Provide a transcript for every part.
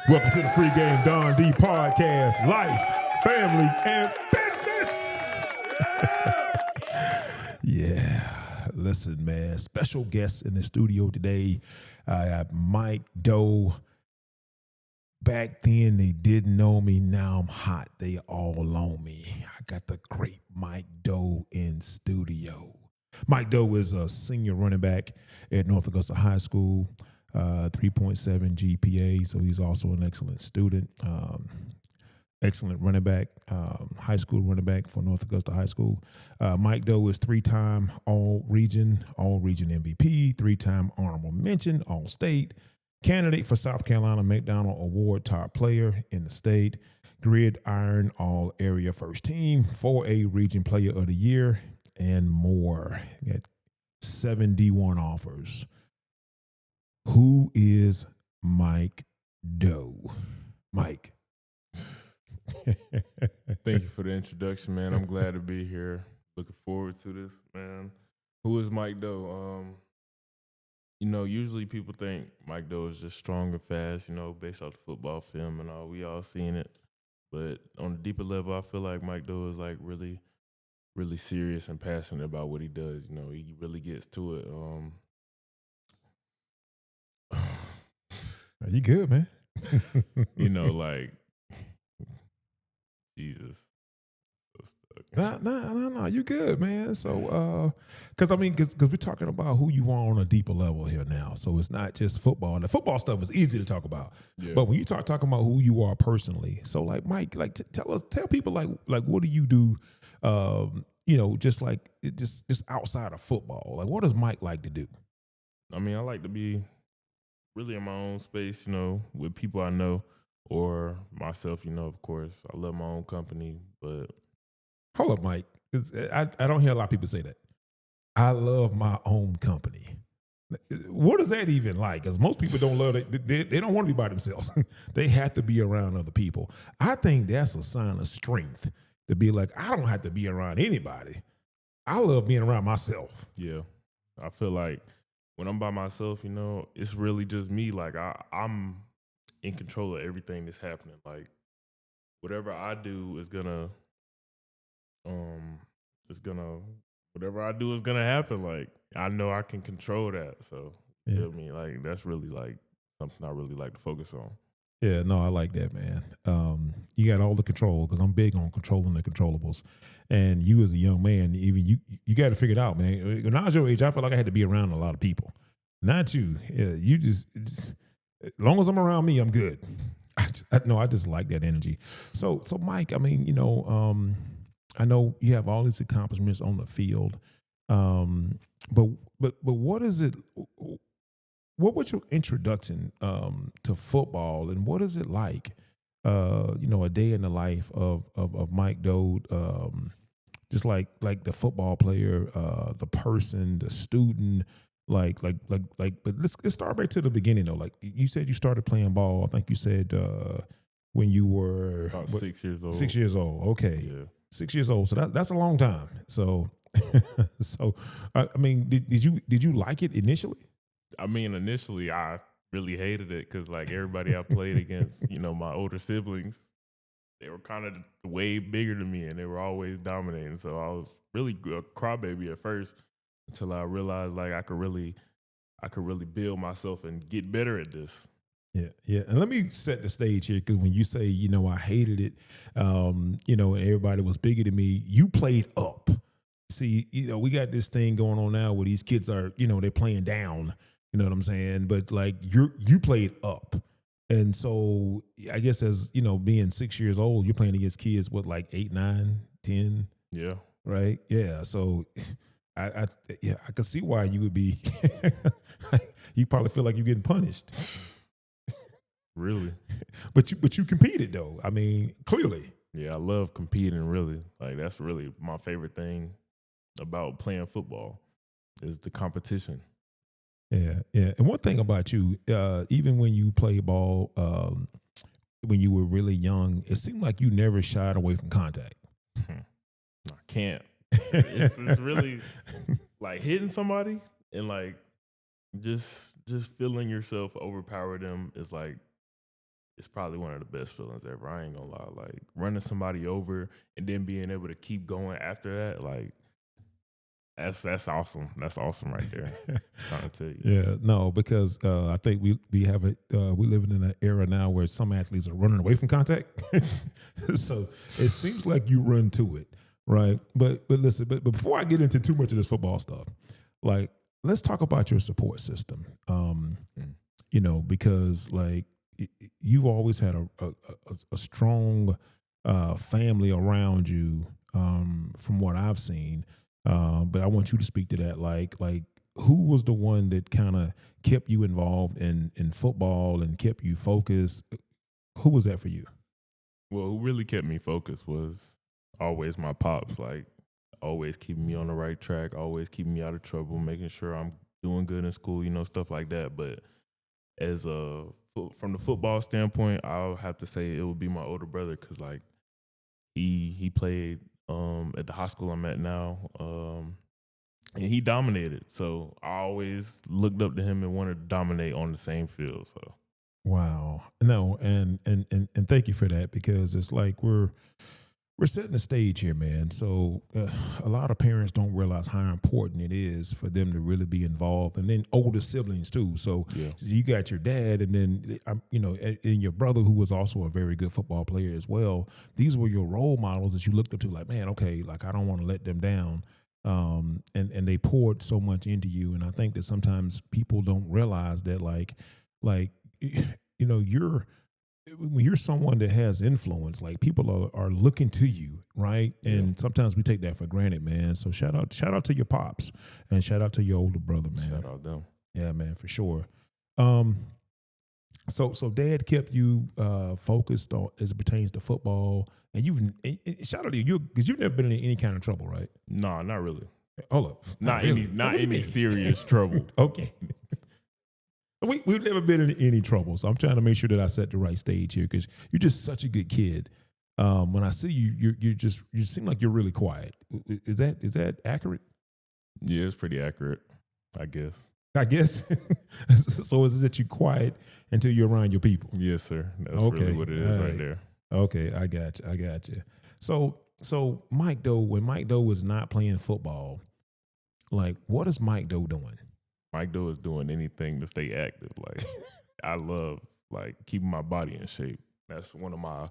Welcome to the Free Game Don D podcast. Life, family, and business. Yeah, listen, man. Special guest in the studio today. I have Mike Doe. Back then, they didn't know me. Now I'm hot. They all on me. I got the great Mike Doe in studio. Mike Doe is a senior running back at North Augusta High School. 3.7 GPA, so he's also an excellent student, excellent running back, high school running back for North Augusta High School. Mike Doe is three-time All-Region MVP, three-time honorable mention, All-State, candidate for South Carolina McDonald Award top player in the state, Gridiron All-Area First Team, 4A Region Player of the Year, and more. Got 71 offers. Who is Mike Doe? Mike. Thank you for the introduction, man. I'm glad to be here. Looking forward to this, man. Who is Mike Doe? Usually people think Mike Doe is just strong and fast, based off the football film and all. We all seen it. But on a deeper level, I feel like Mike Doe is like really, really serious and passionate about what he does. He really gets to it. You good, man? Jesus. So stuck. No, you good, man. So, because we're talking about who you are on a deeper level here now. So it's not just football. The football stuff is easy to talk about, but when you talking about who you are personally, so like Mike, tell people like what do you do? Just outside of football, like what does Mike like to do? I like to be really in my own space, with people I know or myself, of course. I love my own company, but... Hold up, Mike. I don't hear a lot of people say that. I love my own company. What is that even like? Because most people don't love it. They don't want to be by themselves. They have to be around other people. I think that's a sign of strength to be like, I don't have to be around anybody. I love being around myself. Yeah. I feel like when I'm by myself, it's really just me. Like I'm in control of everything that's happening. Like whatever I do is gonna whatever I do is gonna happen. Like I know I can control that. So you feel me? Like that's really like something I really like to focus on. Yeah, no, I like that, man. You got all the control because I'm big on controlling the controllables. And you as a young man, even you got to figure it out, man. When I was your age, I felt like I had to be around a lot of people. Not you. Yeah, you just as long as I'm around me, I'm good. I just like that energy. So Mike, I know you have all these accomplishments on the field, but what is it? What was your introduction to football, and what is it like? A day in the life of Mike Doe, just like the football player, the person, the student, But let's start back to the beginning though. Like you said, you started playing ball. I think you said when you were about 6 years old. 6 years old. Okay, yeah. 6 years old. So that's a long time. So did you like it initially? Initially I really hated it because like everybody I played against, my older siblings, they were kind of way bigger than me and they were always dominating. So I was really a crybaby at first until I realized like I could really build myself and get better at this. Yeah. And let me set the stage here because when you say, I hated it, and everybody was bigger than me, you played up. See, we got this thing going on now where these kids are, they're playing down. You know what I'm saying? But like you played up. And so I guess as, being 6 years old, you're playing against kids with like 8, 9, 10. Yeah. Right. Yeah. So I can see why you would be, you probably feel like you're getting punished. Really? But you competed though. Clearly. Yeah, I love competing really. Like that's really my favorite thing about playing football is the competition. Yeah. And one thing about you, even when you play ball, when you were really young, it seemed like you never shied away from contact. I can't. It's really like hitting somebody and like just feeling yourself overpower them is like it's probably one of the best feelings ever. I ain't gonna lie. Like running somebody over and then being able to keep going after that, like that's awesome. That's awesome right there. I'm trying to tell you. Yeah, no, because I think we living in an era now where some athletes are running away from contact. So it seems like you run to it, right? But listen, but before I get into too much of this football stuff, like let's talk about your support system. You know, because like you've always had a strong family around you, from what I've seen. But I want you to speak to that. Like who was the one that kind of kept you involved in football and kept you focused? Who was that for you? Well, who really kept me focused was always my pops. Like always keeping me on the right track, always keeping me out of trouble, making sure I'm doing good in school, you know, stuff like that. But as from the football standpoint, I'll have to say it would be my older brother because like he played at the high school I'm at now, and he dominated. So I always looked up to him and wanted to dominate on the same field. So wow, no, and thank you for that, because it's like we're setting the stage here, man. So a lot of parents don't realize how important it is for them to really be involved, and then older siblings too. So yeah. you got your dad, and then you know, and your brother, who was also a very good football player as well. These were your role models that you looked up to. Like, man, okay, like I don't want to let them down. And they poured so much into you, and I think that sometimes people don't realize that, like you know, when you're someone that has influence, like people are looking to you, right? And sometimes we take that for granted, man. So shout out to your pops, and shout out to your older brother, man. Shout out them. Yeah, man, for sure. So dad kept you focused on as it pertains to football, and shout out to you because you've never been in any kind of trouble, right? No, not really. Hold up, Not any serious trouble. Okay. We've never been in any trouble, so I'm trying to make sure that I set the right stage here because you're just such a good kid. When I see you, you seem like you're really quiet. Is that accurate? Yeah, it's pretty accurate, I guess. So is it that you're quiet until you're around your people? Yes, sir. That's really what it is right there. Okay, I got you. So Mike Doe, when Mike Doe is not playing football, like what is Mike Doe doing? Mike Doe is doing anything to stay active. Like I love like keeping my body in shape. That's one of my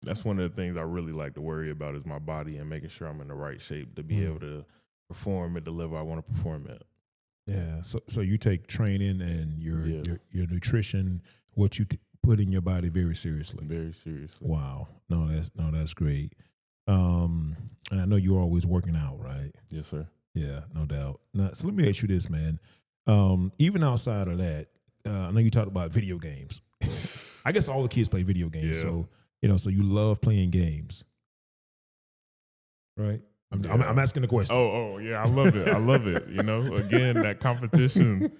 that's one of the things I really like to worry about is my body and making sure I'm in the right shape to be able to perform at the level I want to perform at. Yeah. So you take training and your nutrition, what you put in your body very seriously. Very seriously. Wow. No, that's great. And I know you're always working out, right? Yes, sir. Yeah, no doubt. Now, so let me ask you this, man. Even outside of that, I know you talked about video games. I guess all the kids play video games, so so you love playing games, right? I'm asking the question. Oh, yeah, I love it. I love it. You know, again, that competition.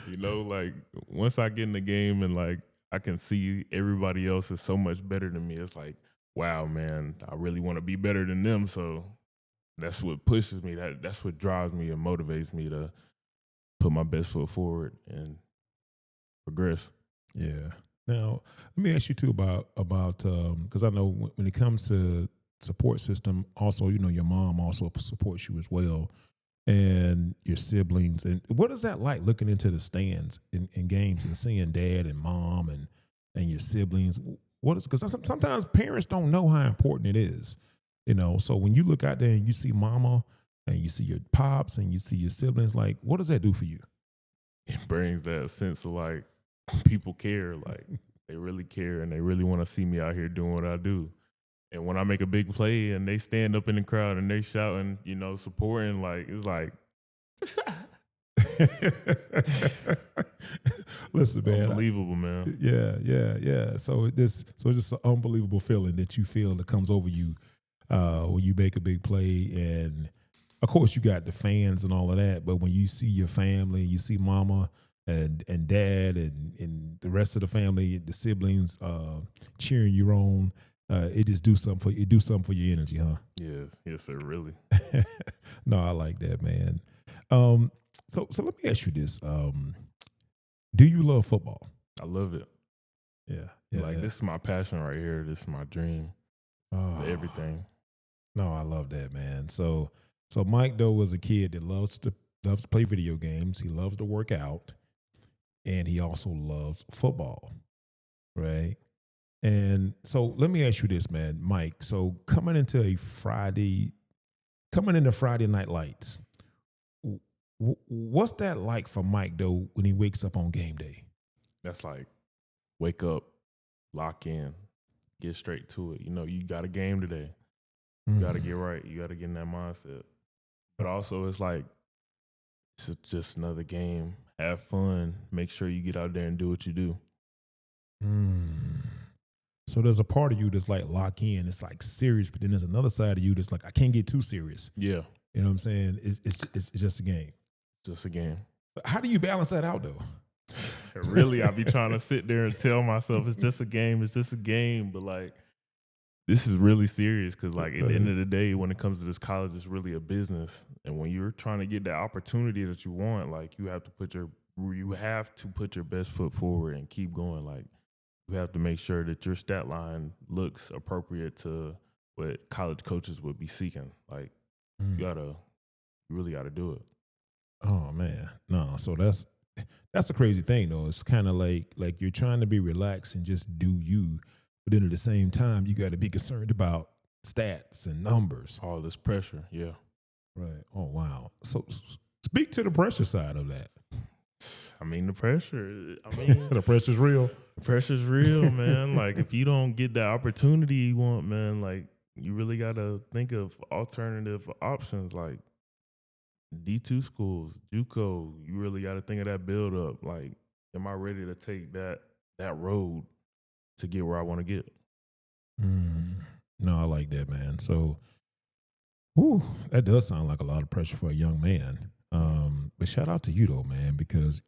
You know, like once I get in the game and like I can see everybody else is so much better than me. It's like, wow, man, I really want to be better than them. So that's what pushes me. That's what drives me and motivates me to put my best foot forward and progress. Yeah. Now, let me ask you too about because I know when it comes to support system, also, your mom also supports you as well, and your siblings. And what is that like looking into the stands in games and seeing dad and mom and your siblings? What is, because sometimes parents don't know how important it is, so when you look out there and you see mama and you see your pops and you see your siblings, like, what does that do for you? It brings that sense of like people care, like they really care and they really want to see me out here doing what I do. And when I make a big play and they stand up in the crowd and they shouting, supporting, like, it's like, listen, man, unbelievable, man. Yeah. So it's just an unbelievable feeling that you feel that comes over you when you make a big play. And of course you got the fans and all of that, but when you see your family, you see mama and dad and the rest of the family, the siblings cheering you on, it just do something for your energy, huh? Yes, sir, really. No, I like that, man. So let me ask you this. Do you love football? I love it. Yeah. This is my passion right here. This is my dream. Everything. No, I love that, man. So Mike Doe was a kid that loves to play video games. He loves to work out, and he also loves football, right? And so let me ask you this, man, Mike. So coming into Friday Night Lights, what's that like for Mike Doe when he wakes up on game day? That's like wake up, lock in, get straight to it. You got a game today. You got to get right. You got to get in that mindset. But also, it's like it's just another game. Have fun. Make sure you get out there and do what you do. So there's a part of you that's like lock in. It's like serious, but then there's another side of you that's like I can't get too serious. Yeah, you know what I'm saying? It's just a game. Just a game. How do you balance that out though? Really, I be trying to sit there and tell myself it's just a game. It's just a game, but like. This is really serious because, like, at the end of the day, when it comes to this college, it's really a business. And when you're trying to get that opportunity that you want, like, you have to put your best foot forward and keep going. Like, you have to make sure that your stat line looks appropriate to what college coaches would be seeking. Like, you really gotta do it. Oh man, no. So that's a crazy thing though. It's kind of like you're trying to be relaxed and just do you. But then at the same time, you got to be concerned about stats and numbers. All this pressure, yeah. Right. Oh, wow. So speak to the pressure side of that. I mean, the pressure. The pressure's real. The pressure's real, man. Like, if you don't get that opportunity you want, man, like, you really got to think of alternative options like D2 schools, JUCO. You really got to think of that build up. Like, am I ready to take that road to get where I want to get? No, I like that, man. So, that does sound like a lot of pressure for a young man. But shout out to you though, man, because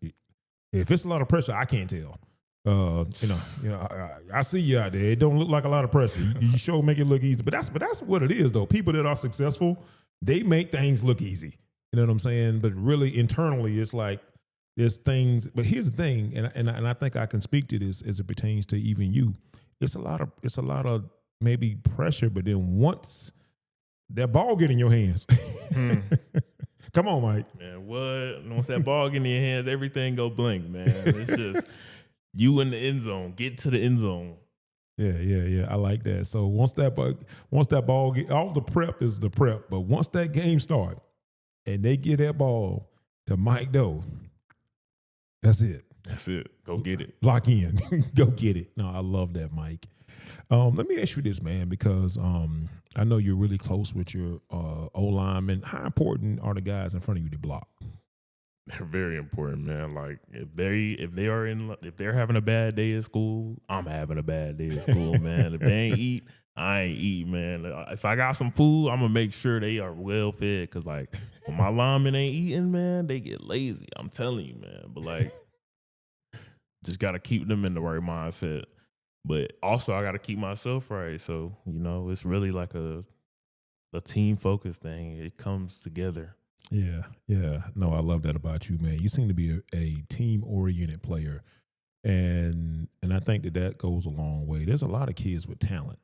if it's a lot of pressure, I can't tell. I see you out there. It don't look like a lot of pressure. You sure make it look easy, but that's what it is though. People that are successful, they make things look easy. You know what I'm saying? But really internally, it's like there's things. But here's the thing, and I think I can speak to this as it pertains to even you. It's a lot of maybe pressure, but then once that ball get in your hands, come on, Mike. Man, what? Once that ball get in your hands, everything go blink, man. It's just you in the end zone. Get to the end zone. Yeah. I like that. So once that ball get, all the prep is the prep, but once that game starts and they get that ball to Mike Doe, that's it. That's it. Go get it. Lock in. Go get it. No, I love that, Mike. Let me ask you this, man, because I know you're really close with your O-linemen. How important are the guys in front of you to block? They're very important, man. Like if they're having a bad day at school, I'm having a bad day at school, man. If they ain't eat, I ain't eat, man. If I got some food, I'm gonna make sure they are well fed. Cause like when my linemen ain't eating, man, they get lazy. I'm telling you, man. But like, just gotta keep them in the right mindset. But also, I gotta keep myself right. So it's really like a team focused thing. It comes together. Yeah. No, I love that about you, man. You seem to be a team-oriented player, and I think that goes a long way. There's a lot of kids with talent,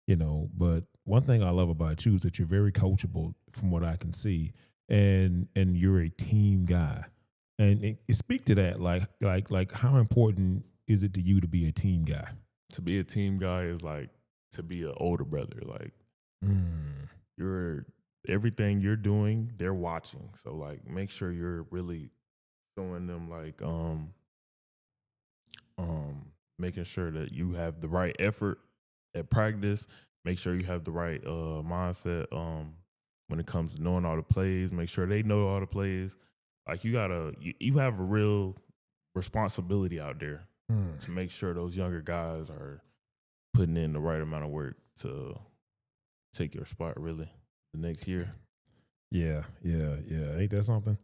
but one thing I love about you is that you're very coachable from what I can see, and you're a team guy. And speak to that, like how important is it to you to be a team guy? To be a team guy is like to be an older brother. Like everything you're doing, they're watching. So like make sure you're really showing them like making sure that you have the right effort at practice. Make sure you have the right mindset when it comes to knowing all the plays. Make sure they know all the plays. Like you have a real responsibility out there to make sure those younger guys are putting in the right amount of work to take your spot really the next year. Yeah. Ain't that something?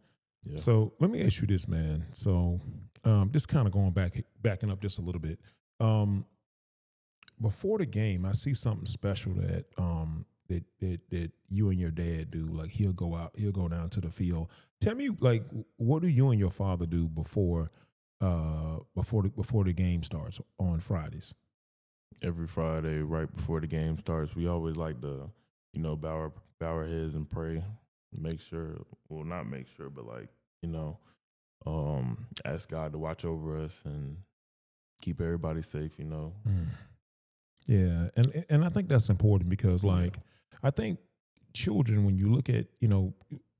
Yeah. So let me ask you this, man. So just kind of backing up just a little bit. Before the game, I see something special that that you and your dad do. Like he'll go down to the field. Tell me, like, what do you and your father do before before the game starts on Fridays? Every Friday, right before the game starts, we always like to, bow our heads and pray. Make sure, well, not make sure, but like, ask God to watch over us and keep everybody safe. Yeah, and I think that's important because, like, I think children, when you look at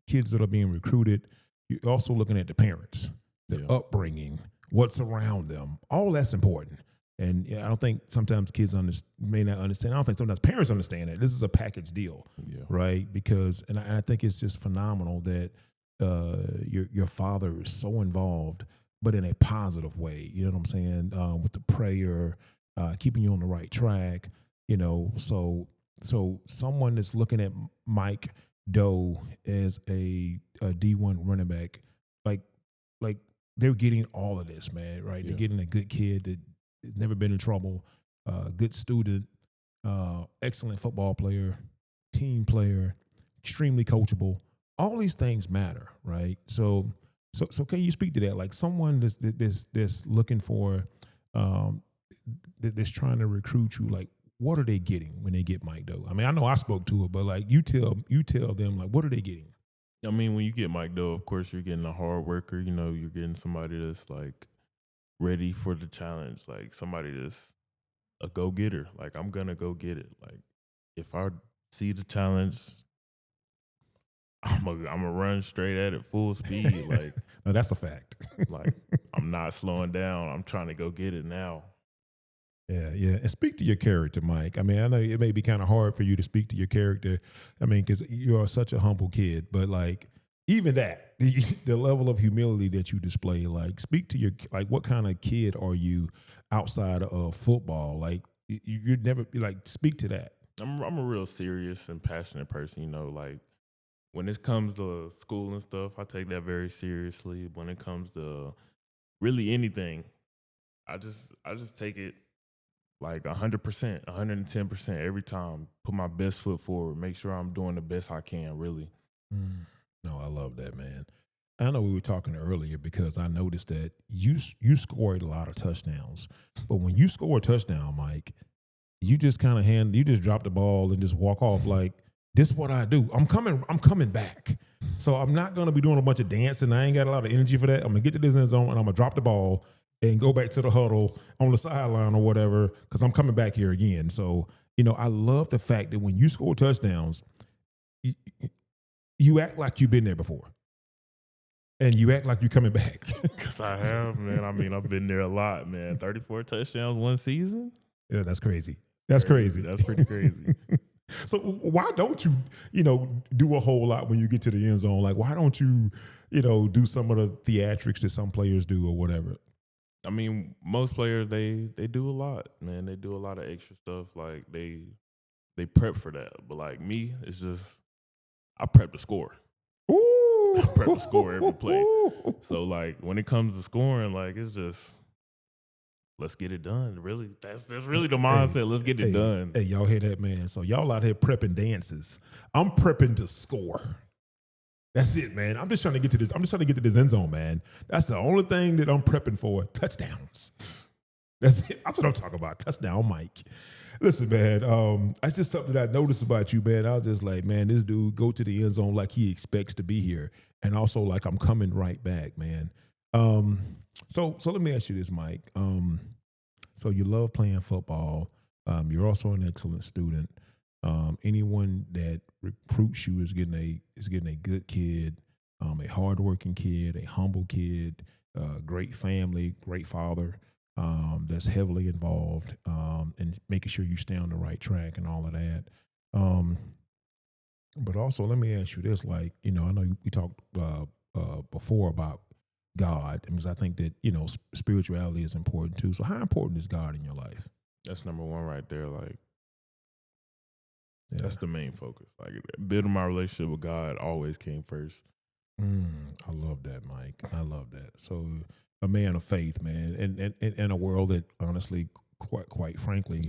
kids that are being recruited, you're also looking at the parents, the upbringing, what's around them. All that's important. And I don't think sometimes kids may not understand. I don't think sometimes parents understand that this is a package deal, right? Because and I think it's just phenomenal that your father is so involved, but in a positive way. You know what I'm saying? With the prayer, keeping you on the right track. So someone that's looking at Mike Doe as a D1 running back, like they're getting all of this, man. Right? Yeah. They're getting a good kid that has never been in trouble, good student, excellent football player, team player, extremely coachable. All these things matter, right? So can you speak to that? Like someone that's looking for, that's trying to recruit you. Like, what are they getting when they get Mike Doe? I mean, I know I spoke to it, but like you tell them, like, what are they getting? I mean, when you get Mike Doe, of course, you're getting a hard worker. You're getting somebody that's like ready for the challenge, like somebody that's a go-getter. Like, I'm gonna go get it. Like, if I see the challenge, I'm gonna run straight at it full speed. Like, no, that's a fact. Like, I'm not slowing down. I'm trying to go get it now. Yeah. And speak to your character, Mike. I mean, I know it may be kind of hard for you to speak to your character. I mean, because you are such a humble kid, but like even that, the level of humility that you display, like speak to like what kind of kid are you outside of football? Like you'd never like speak to that. I'm a real serious and passionate person, like when it comes to school and stuff, I take that very seriously. When it comes to really anything, I just take it like 100%, 110% every time. Put my best foot forward. Make sure I'm doing the best I can, really. No, I love that, man. I know we were talking earlier because I noticed that you scored a lot of touchdowns. But when you score a touchdown, Mike, you just kind of you just drop the ball and just walk off like, this is what I do. I'm coming back. So I'm not going to be doing a bunch of dancing. I ain't got a lot of energy for that. I'm going to get to this end zone and I'm going to drop the ball and go back to the huddle on the sideline or whatever because I'm coming back here again. So, I love the fact that when you score touchdowns, you act like you've been there before. And you act like you're coming back. Because I have, man. I mean, I've been there a lot, man. 34 touchdowns one season? Yeah, that's crazy. That's crazy. That's pretty crazy. So why don't you, do a whole lot when you get to the end zone? Like, why don't you, do some of the theatrics that some players do or whatever? I mean, most players, they do a lot, man. They do a lot of extra stuff. Like, they prep for that. But, like, me, it's just, I prep to score. Ooh. I prep to score every play. So, like, when it comes to scoring, like, it's just, let's get it done. Really, that's really the mindset. Let's get it done. Hey, y'all hear that, man? So y'all out here prepping dances. I'm prepping to score. That's it, man. I'm just trying to get to this. I'm just trying to get to this end zone, man. That's the only thing that I'm prepping for. Touchdowns. That's it. That's what I'm talking about. Touchdown, Mike. Listen, man. That's just something that I noticed about you, man. I was just like, man, this dude go to the end zone like he expects to be here, and also like I'm coming right back, man. So let me ask you this, Mike. So you love playing football. You're also an excellent student. Anyone that recruits you is getting a good kid, a hardworking kid, a humble kid, great family, great father, that's heavily involved, and making sure you stay on the right track and all of that. But also, let me ask you this: like, I know we talked before about God, because I think that spirituality is important too. So how important is God in your life? That's number one right there. Like, that's the main focus. Like, building my relationship with God always came first. I love that, Mike. I love that. So a man of faith, man, and in a world that honestly, quite frankly,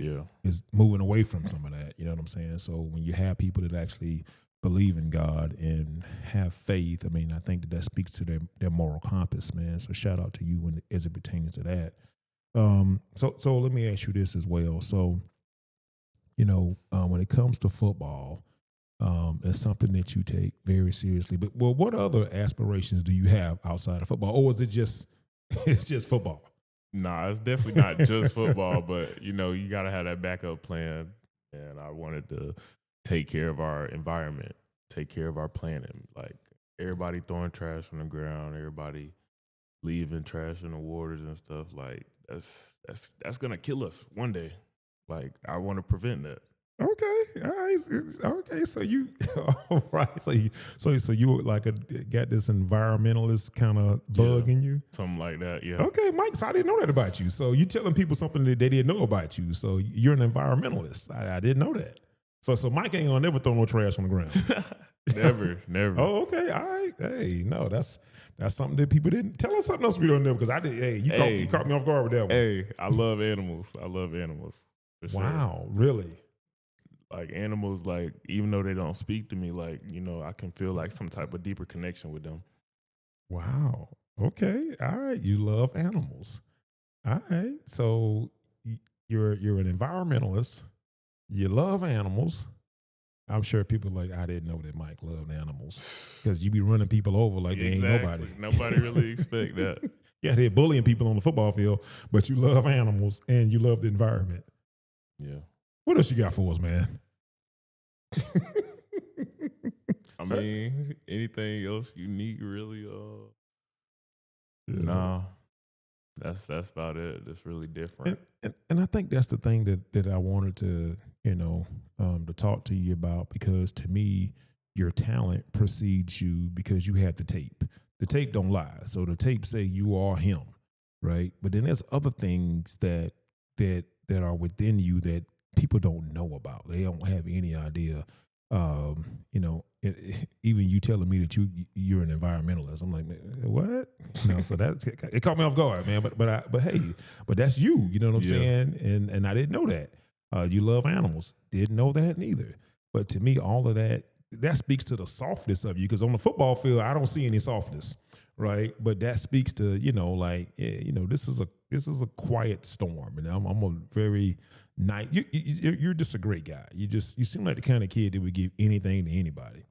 is moving away from some of that. You know what I'm saying? So when you have people that actually believe in God and have faith, I mean, I think that speaks to their moral compass, man. So shout out to you as it pertains to that. So let me ask you this as well. So, when it comes to football, it's something that you take very seriously. But what other aspirations do you have outside of football, or is it just it's just football? Nah, it's definitely not just football, but you gotta have that backup plan. And I wanted to take care of our environment, take care of our planet. Like everybody throwing trash on the ground, everybody leaving trash in the waters and stuff. Like that's gonna kill us one day. Like I want to prevent that. Okay, all right, okay. So you, all right. So you like got this environmentalist kind of bug in you, something like that. Yeah. Okay, Mike. So I didn't know that about you. So you telling people something that they didn't know about you. So you're an environmentalist. I didn't know that. So Mike ain't gonna never throw no trash on the ground. Never. Oh, okay, all right. Hey, no, that's something that people didn't tell us. Something else we don't know because I did. Hey, you caught me off guard with that one. Hey, I love animals. For wow, sure. Really? Like animals, like even though they don't speak to me, like I can feel like some type of deeper connection with them. Wow. Okay. All right. You love animals. All right. So you're an environmentalist. You love animals. I'm sure people like, I didn't know that Mike loved animals because you be running people over like they ain't nobody. Nobody really expect that. Yeah, they're bullying people on the football field, but you love animals and you love the environment. Yeah. What else you got for us, man? I mean, anything else unique, really? Nah, that's about it. That's really different. And I think that's the thing that I wanted to, to talk to you about, because to me, your talent precedes you because you have the tape. The tape don't lie. So the tape say you are him, right? But then there's other things that are within you that people don't know about. They don't have any idea. Even you telling me that you're an environmentalist, I'm like, what? So it caught me off guard, man. But hey, that's you. You know what I'm saying? And I didn't know that. You love animals. Didn't know that neither. But to me, all of that speaks to the softness of you. Because on the football field, I don't see any softness, right? But that speaks to this is a quiet storm, and I'm a very nice. You're just a great guy. You seem like the kind of kid that would give anything to anybody,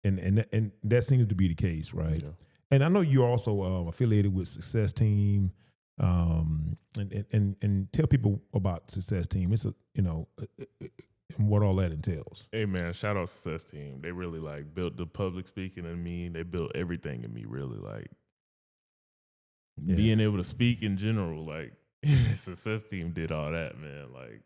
and that seems to be the case, right? Yeah. And I know you're also affiliated with Success Team, and tell people about Success Team. It's and what all that entails. Hey man, shout out Success Team. They really built the public speaking in me. They built everything in me. Really being able to speak in general. Like Success Team did all that, man. Like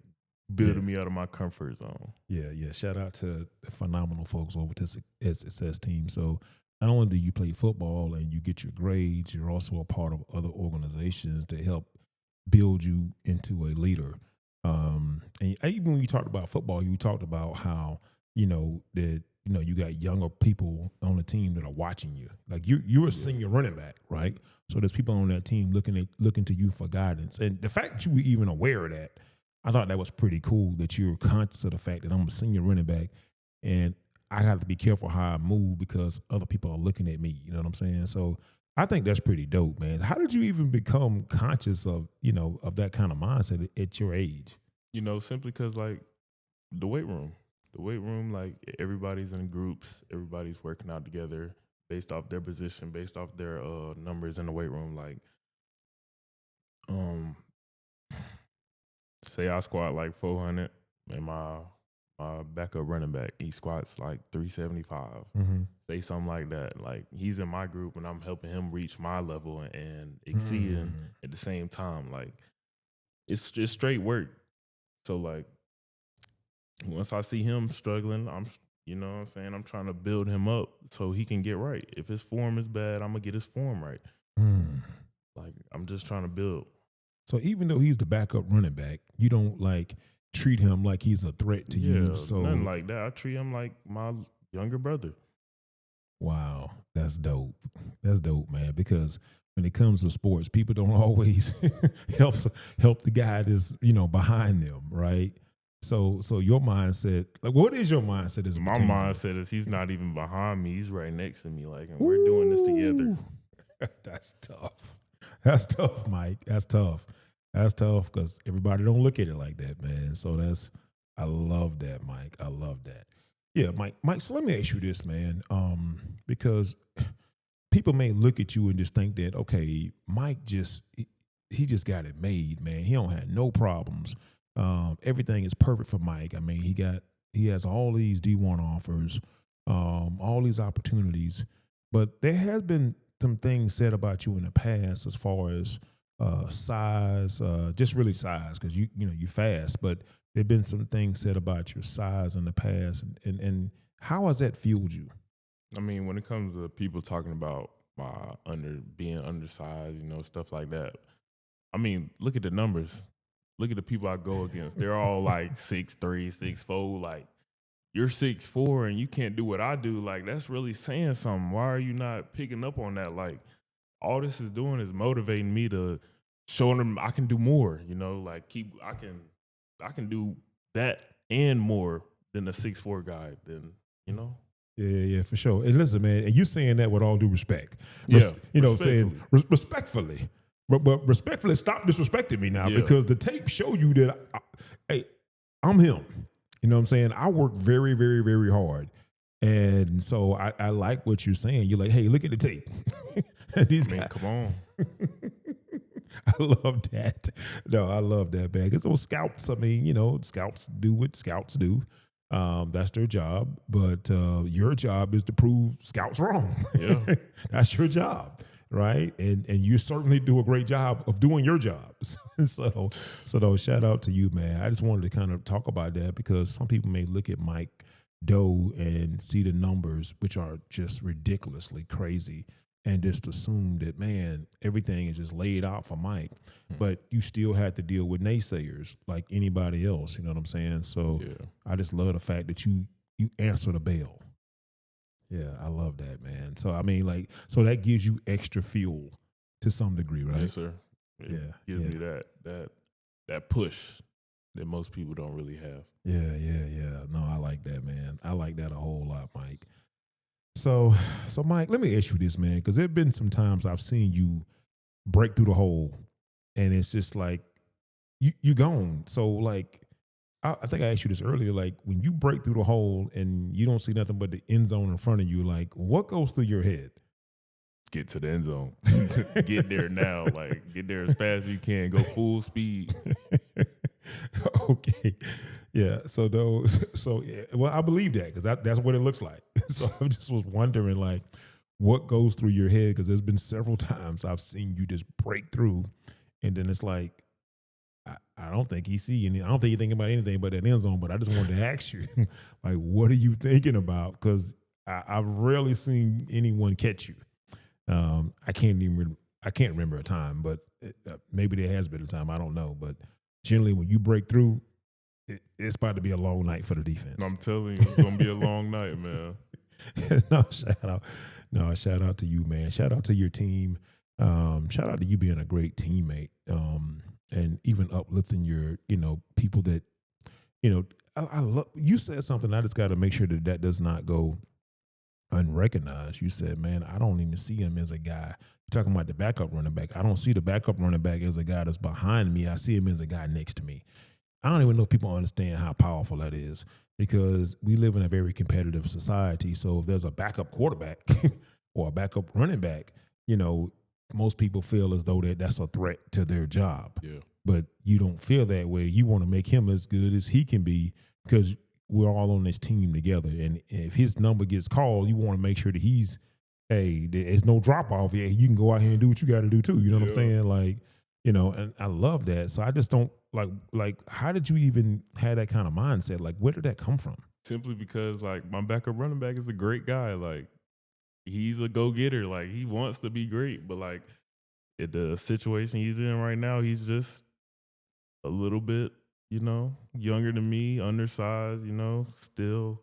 building me out of my comfort zone. Yeah. Shout out to the phenomenal folks over to Success Team. So not only do you play football and you get your grades, you're also a part of other organizations that help build you into a leader. And even when you talked about football, you talked about how that you got younger people on the team that are watching you. Like you're a senior running back, right? So there's people on that team looking to you for guidance. And the fact that you were even aware of that, I thought that was pretty cool. That you're conscious of the fact that I'm a senior running back, and I have to be careful how I move because other people are looking at me. You know what I'm saying? So I think that's pretty dope, man. How did you even become conscious of that kind of mindset at your age? Simply because the weight room, everybody's in groups, everybody's working out together based off their position, based off their numbers in the weight room. Say I squat 400, and my backup running back, he squats 375. Mm-hmm. Say something like that. He's in my group and I'm helping him reach my level and exceeding at the same time. It's just straight work. So once I see him struggling, I'm I'm trying to build him up so he can get right. If his form is bad, I'm gonna get his form right. I'm just trying to build. So even though he's the backup running back, you don't treat him like he's a threat to you. So nothing like that. I treat him like my younger brother. Wow, that's dope. That's dope, man. Because when it comes to sports, people don't always help the guy that's behind them, right? So your mindset, like, what is your mindset as it My pertains to mindset is he's not even behind me. He's right next to me, like, and we're doing this together. That's tough. That's tough, Mike. That's tough. That's tough because everybody don't look at it like that, man. So I love that, Mike. I love that. Yeah, Mike. So let me ask you this, man. Because people may look at you and just think that, okay, Mike he just got it made, man. He don't have no problems. Everything is perfect for Mike. I mean, he has all these D1 offers, all these opportunities, but there has been some things said about you in the past as far as size, just really size, because you fast, but there've been some things said about your size in the past, and how has that fueled you? I mean, when it comes to people talking about my being undersized, stuff like that. I mean, look at the numbers. Look at the people I go against. They're all like 6'3", 6'4". Like, you're 6'4" and you can't do what I do. Like, that's really saying something. Why are you not picking up on that? Like, all this is doing is motivating me to show them I can do more. Like I can do that and more than a 6'4" guy. Yeah, for sure. And listen, man, and you saying that with all due respect. Yeah, Saying respectfully. But respectfully, stop disrespecting me now, because the tape show you that, hey, I'm him. You know what I'm saying? I work very, very, very hard. And so I like what you're saying. You're like, hey, look at the tape. Guys, come on. I love that. No, I love that, man. Because those scouts, I mean, scouts do what scouts do. That's their job. But your job is to prove scouts wrong. Yeah. That's your job. Right. And you certainly do a great job of doing your jobs. So shout out to you, man. I just wanted to kind of talk about that because some people may look at Mike Doe and see the numbers, which are just ridiculously crazy, and just assume that, man, everything is just laid out for Mike. But you still had to deal with naysayers like anybody else. You know what I'm saying? So I just love the fact that you answer the bell. Yeah, I love that, man. So I mean, so that gives you extra fuel to some degree, right? Yes, sir. It gives me that push that most people don't really have. Yeah. No, I like that, man. I like that a whole lot, Mike. So Mike, let me ask you this, man, because there've been some times I've seen you break through the hole, and it's just like you gone. So like, I think I asked you this earlier. Like, when you break through the hole and you don't see nothing but the end zone in front of you, like, what goes through your head? Get to the end zone. Get there now. Like, get there as fast as you can. Go full speed. Okay. Yeah. Well, I believe that because that's what it looks like. So I just was wondering, like, what goes through your head? Because there's been several times I've seen you just break through, and then it's like, I don't think he see any. I don't think you're thinking about anything but that end zone. But I just wanted to ask you, like, what are you thinking about? Because I've rarely seen anyone catch you. I can't remember a time, but maybe there has been a time. I don't know. But generally, when you break through, it's about to be a long night for the defense. I'm telling you, it's gonna be a long night, man. Shout out to you, man. Shout out to your team. Shout out to you being a great teammate. And even uplifting your, people that, I love. You said something. I just got to make sure that does not go unrecognized. You said, man, I don't even see him as a guy. You're talking about the backup running back. I don't see the backup running back as a guy that's behind me. I see him as a guy next to me. I don't even know if people understand how powerful that is, because we live in a very competitive society. So if there's a backup quarterback or a backup running back, most people feel as though that's a threat to their job. Yeah. But you don't feel that way. You want to make him as good as he can be, because we're all on this team together. And if his number gets called, you want to make sure that there's no drop off. Yeah, you can go out here and do what you got to do too. You know what I'm saying? Like, and I love that. So I just don't like, how did you even have that kind of mindset? Like, where did that come from? Simply because, like, my backup running back is a great guy. Like, he's a go-getter. Like, he wants to be great, but like, in the situation he's in right now, he's just a little bit, younger than me, undersized, still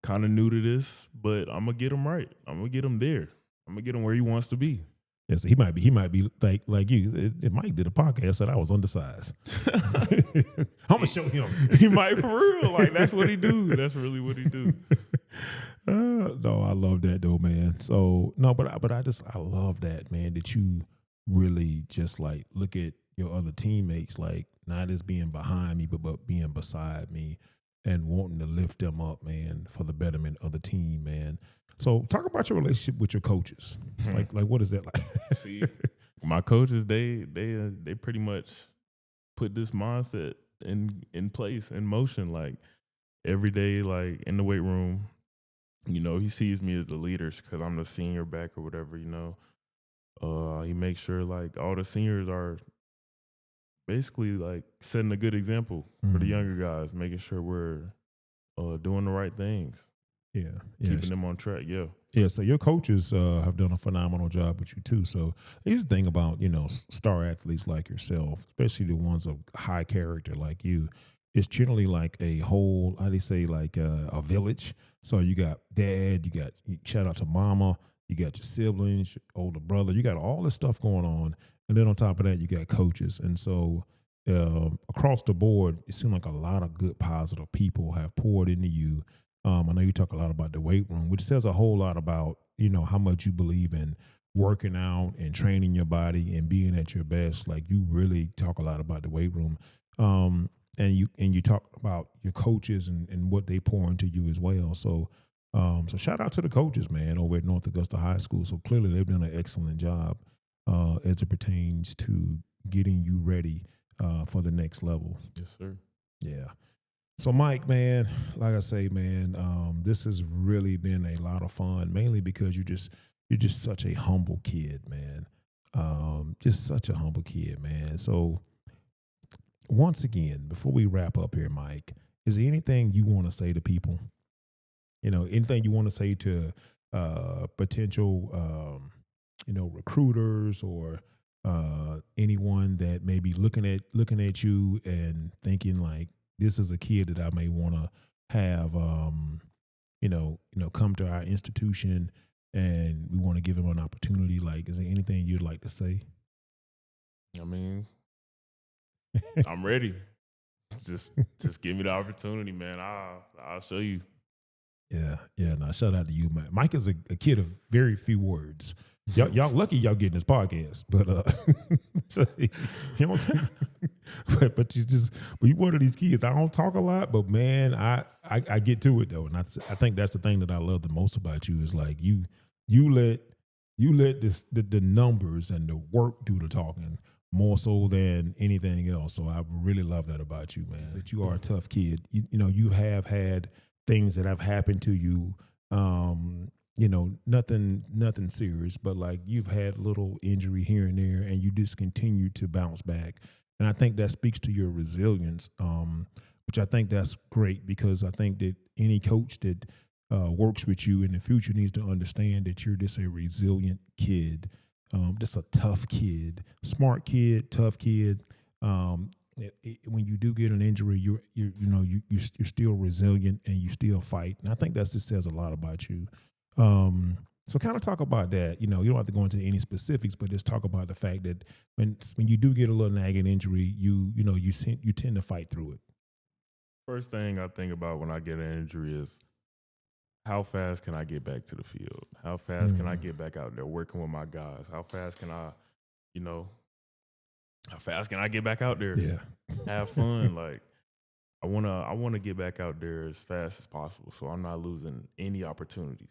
kind of new to this, but I'm going to get him right. I'm going to get him there. I'm going to get him where he wants to be. Yeah, so he might be like you. Mike did a podcast that I was undersized. I'm gonna show him. He might for real. Like that's what he do. That's really what he do. No, I love that though, man. So no, but I love that, man. That you really just like look at your other teammates, like not as being behind me, but being beside me and wanting to lift them up, man, for the betterment of the team, man. So talk about your relationship with your coaches. Like what is that like? See, my coaches, they pretty much put this mindset in place, in motion, like every day, like in the weight room. You know, he sees me as the leader because I'm the senior back or whatever, you know. He makes sure like all the seniors are basically like setting a good example for the younger guys, making sure we're doing the right things. Yeah. Keeping them on track, yeah. Yeah, so your coaches have done a phenomenal job with you too. So here's the thing about, you know, star athletes like yourself, especially the ones of high character like you, it's generally like a whole, how do you say, like a village. So you got dad, you got, shout out to mama, you got your siblings, your older brother, you got all this stuff going on. And then on top of that, you got coaches. And so across the board, it seems like a lot of good, positive people have poured into you. I know you talk a lot about the weight room, which says a whole lot about, you know, how much you believe in working out and training your body and being at your best. Like you really talk a lot about the weight room. And you talk about your coaches and what they pour into you as well. So so shout out to the coaches, man, over at North Augusta High School. So clearly they've done an excellent job as it pertains to getting you ready for the next level. Yes, sir. Yeah. So Mike, man, like I say, man, this has really been a lot of fun, mainly because you're just such a humble kid, man. Just such a humble kid, man. So once again, before we wrap up here, Mike, is there anything you want to say to people? You know, anything you want to say to potential, you know, recruiters or anyone that may be looking at you and thinking like, this is a kid that I may want to have, you know, come to our institution, and we want to give him an opportunity. Like, is there anything you'd like to say? I mean, I'm ready. Just give me the opportunity, man. I'll show you. Yeah. No, shout out to you, man. Mike is a kid of very few words. Y'all lucky y'all getting this podcast, but so, you know, but you one of these kids. I don't talk a lot, but man, I get to it though, and I think that's the thing that I love the most about you is like you let the numbers and the work do the talking more so than anything else. So I really love that about you, man. That you are a tough kid. You know, you have had things that have happened to you. You know, nothing serious, but like you've had little injury here and there, and you just continue to bounce back. And I think that speaks to your resilience, which I think that's great, because I think that any coach that works with you in the future needs to understand that you're just a resilient kid, just a tough kid, smart kid, tough kid. When you do get an injury, you're still resilient and you still fight. And I think that just says a lot about you. So kind of talk about that. You know, you don't have to go into any specifics, but just talk about the fact that when you do get a little nagging injury, you tend to fight through it. First thing I think about when I get an injury is how fast can I get back to the field? How fast can I get back out there working with my guys? How fast can I, how fast can I get back out there? Yeah. Have fun. Like I wanna get back out there as fast as possible, so I'm not losing any opportunities.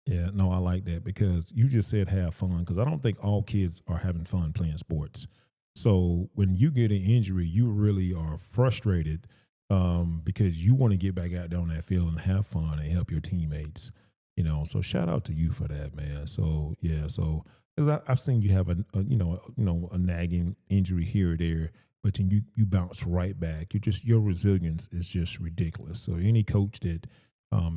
Yeah, no, I like that, because you just said have fun, because I don't think all kids are having fun playing sports. So when you get an injury, you really are frustrated because you want to get back out there on that field and have fun and help your teammates. You know, so shout out to you for that, man. So yeah, so because I've seen you have a nagging injury here or there, but then you bounce right back. Your resilience is just ridiculous. So any coach that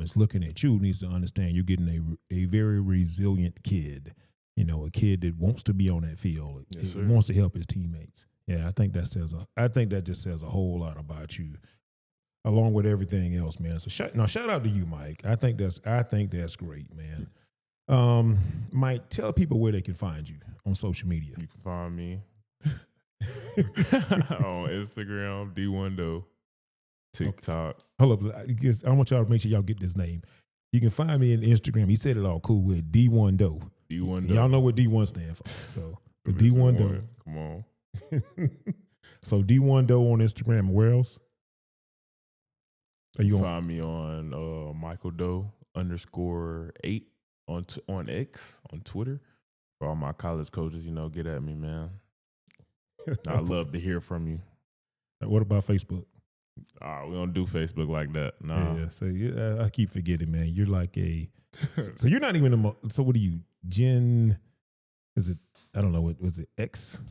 is looking at you needs to understand you're getting a very resilient kid. You know, a kid that wants to be on that field. Yes, wants to help his teammates. Yeah, I think that just says a whole lot about you, along with everything else, man. So shout out to you, Mike. I think that's great, man. Mike, tell people where they can find you on social media. You can find me on Instagram, D1 Doe, TikTok. Hold up, I want y'all to make sure y'all get this name. You can find me on Instagram. He said it all cool with D1 Doe. D1 Doe. Y'all know what D1 stands for. So the D1 Doe. Come on. So D1 Doe on Instagram. Where else? Are you find me on Michael Doe _8 on X on Twitter. For all my college coaches, get at me, man. I love to hear from you. What about Facebook? We don't do Facebook like that. Nah. Yeah, so I keep forgetting, man. You're like so you're not even so what are you, Gen? Is it? I don't know. What was it? X?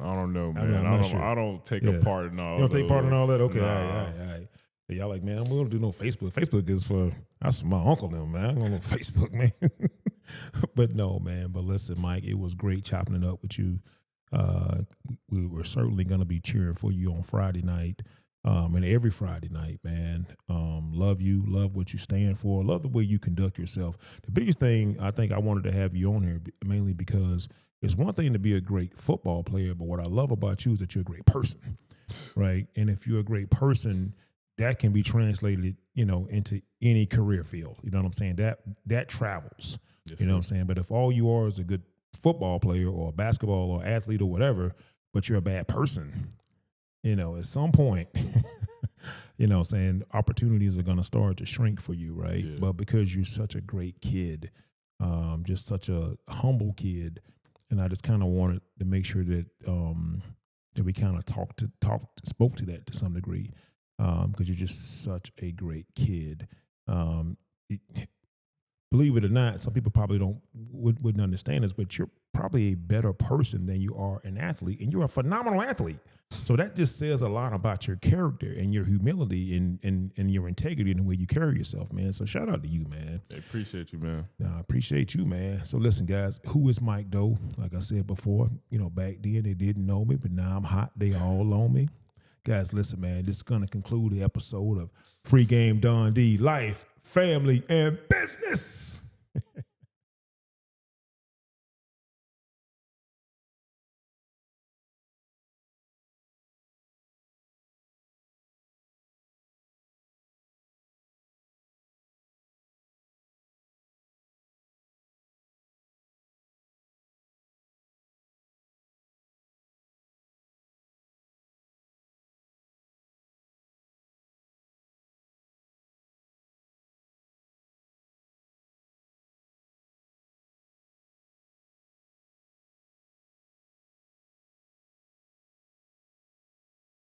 I don't know, man. I don't take a part in all. You don't take part in all that? Okay, nah. all right. Y'all like, man, we don't do no Facebook. Facebook is that's for my uncle them, man. I don't know Facebook, man. But no, man. But listen, Mike, it was great chopping it up with you. We were certainly going to be cheering for you on Friday night. And every Friday night, man. Love you, love what you stand for, love the way you conduct yourself. The biggest thing I think I wanted to have you on here mainly because it's one thing to be a great football player, but what I love about you is that you're a great person, right? And if you're a great person, that can be translated, into any career field. You know what I'm saying? That travels. Yes, you know what I'm saying? But if all you are is a good football player or a basketball or athlete or whatever, but you're a bad person, at some point, saying opportunities are going to start to shrink for you, right? Yeah. But because you're such a great kid, just such a humble kid, and I just kind of wanted to make sure that that we kind of spoke to that to some degree, because you're just such a great kid. Believe it or not, some people probably wouldn't understand this, but you're probably a better person than you are an athlete, and you're a phenomenal athlete. So that just says a lot about your character and your humility and your integrity and the way you carry yourself, man. So shout out to you, man. I appreciate you, man. I appreciate you, man. So listen, guys, who is Mike Doe? Like I said before, back then they didn't know me, but now I'm hot. They all on me. Guys, listen, man, this is going to conclude the episode of Free Game Dundee, Life, Family, and Business.